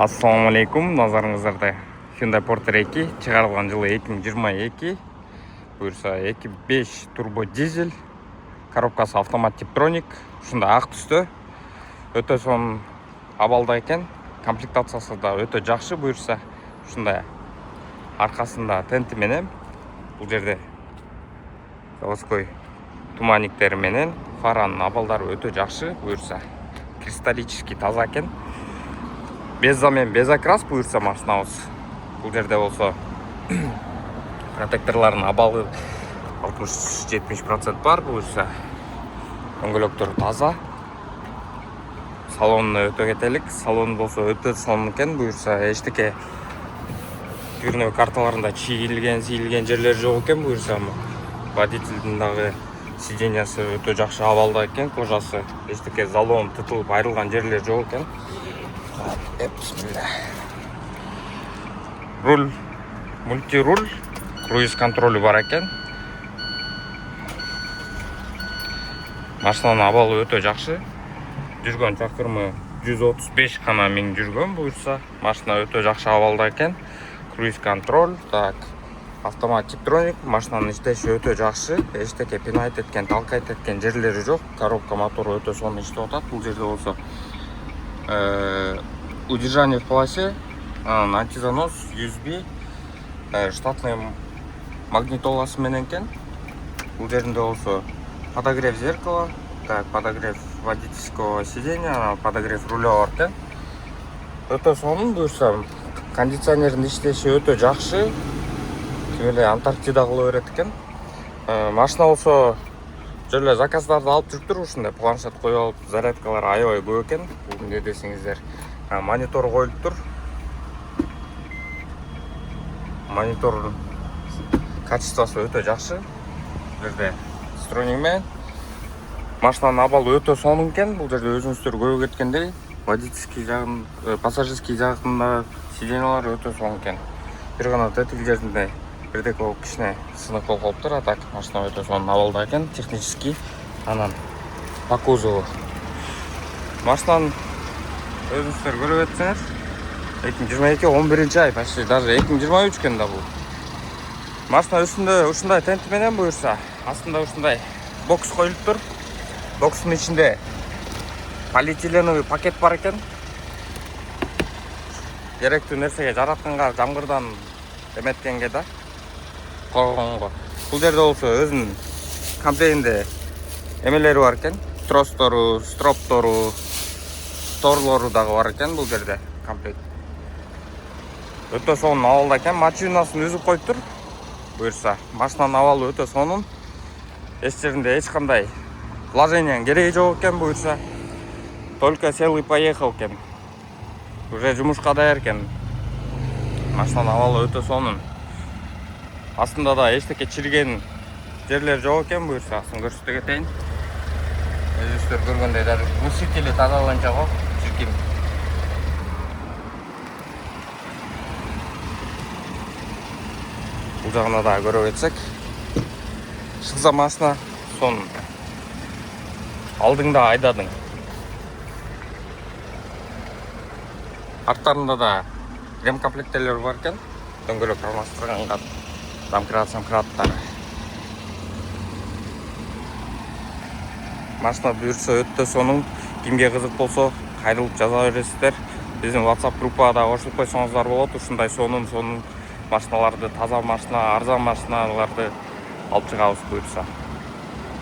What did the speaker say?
Ассаламу алейкум, назарыңыздарда Hyundai Porter 2 чыгарылган жылы 2022. Буюрса 2.5 турбо дизель, коробкасы автомат Tiptronic, ушундай ак түстө. Өтө сонун абалда экен. Комплектациясы да өтө жакшы. Буюрса ушундай аркасында тенти менен, бул жерде заводской туманниктери менен фаранын абалдары өтө жакшы. Буюрса кристаллический таза экен. Без замен, без окрас буюрса машинабыз. Бул жерде болсо протекторлордун абалы 60-70% бар. Буюрса дөңгөлөктөр таза. Салонуна өтө кетелик. Салон болсо өтө сонун экен. Буюрса эчтеке дверной карталарында чийилген жерлер жок экен. Буюрса водительдин дагы сиденьясы өтө жакшы абалда экен. Кожасы эчтеке залон тытылып айрылган жерлер жок экен. Руль, мультируль, круиз контролю бар экен. Машинанын абалы өтө жакшы. Жүргөн чакырымы 135 гана миң жүргөн. Буюрса машина өтө жакшы абалда экен. Круиз контроль, так, автомат Tiptronic, машинанын иштеши өтө жакшы. Эчтеке пинайт эткен, талкайт эткен жерлери жок. Коробка мотору өтө сонун иштеп атат. Бул жерде болсо удержание в полосе, антизанос, USB, штатный магнитоласы менен экен. Бул жеринде болсо подогрев зеркала, так, подогрев водительского сиденья, подогрев руля бар экен. Өтө сонун. Буюрса кондиционердин иштеши өтө жакшы. Тим эле Антарктида кыла берет экен. Машина болсо жерле заказдарды алып жүрүптүр. Ушундай планшет коюп алып, зарядкалар аябай көп экен. Бул эмне десеңиздер, монитор коюлуптур. Монитордун качествосу өтө жакшы. Бул жерде строник менен машинанын абалы өтө сонун экен. Бул жерде өзүңүздөр көрүп кеткендей, водительский жагын, пассажирский жагында сиденьялар өтө сонун экен. Бир гана тетик жеринде бирдеке болуп кичине сынык болуп калыптыр. А так машина өтө сонун абалда экен. Технический, анан по кузову машинанын өзүңүздөр көрүп кетсеңер, 2022 11-ай, почти даже 2023 экен да бул. Машина үстүндө ушундай тенти менен, буюрса астында ушундай бокс коюлуптур. Бокстун ичинде полиэтиленовый пакет бар экен. Керектүү нерсеге жаратканга, жамгырдан эметкенге да койгонго. Бул жерде болсо өзүнүн комплегинде эмелери бар экен. Тростору, строптору, торлору дагы бар экен бул жерде комплект. Өтө сонун абалда экен. Машинасын үзүп коюптур. Буюрса машинанын абалы өтө сонун. Эч жеринде эч кандай вложениянын кереги жок экен. Буюрса только сел и поехал экен. Уже жумушка даяр экен. Машинанын абалы өтө сонун. Астында да эчтеке чирген жерлер жок экен. Буюрса астын көрсөтө кетейин. Өзүңүздөр көргөндөй даже мусителе тазаланча го, чиркин. Бул жагына да көрүп кетсек, шылса машина сонун. Алдыңда айдадың. Арттарында да ремкомплектелер бар экен. Дөңгөлөк алмаштырганга, домкрат-самкраттары. Машина буюрса өтө сонун. Кимге кызык болсо кайрылып жаза бересиздер. Биздин WhatsApp группага кошулуп койсоңуздар болот. Ушундай сонун машиналарды, таза машина, арзан машиналарды алып чыгабыз буюрса.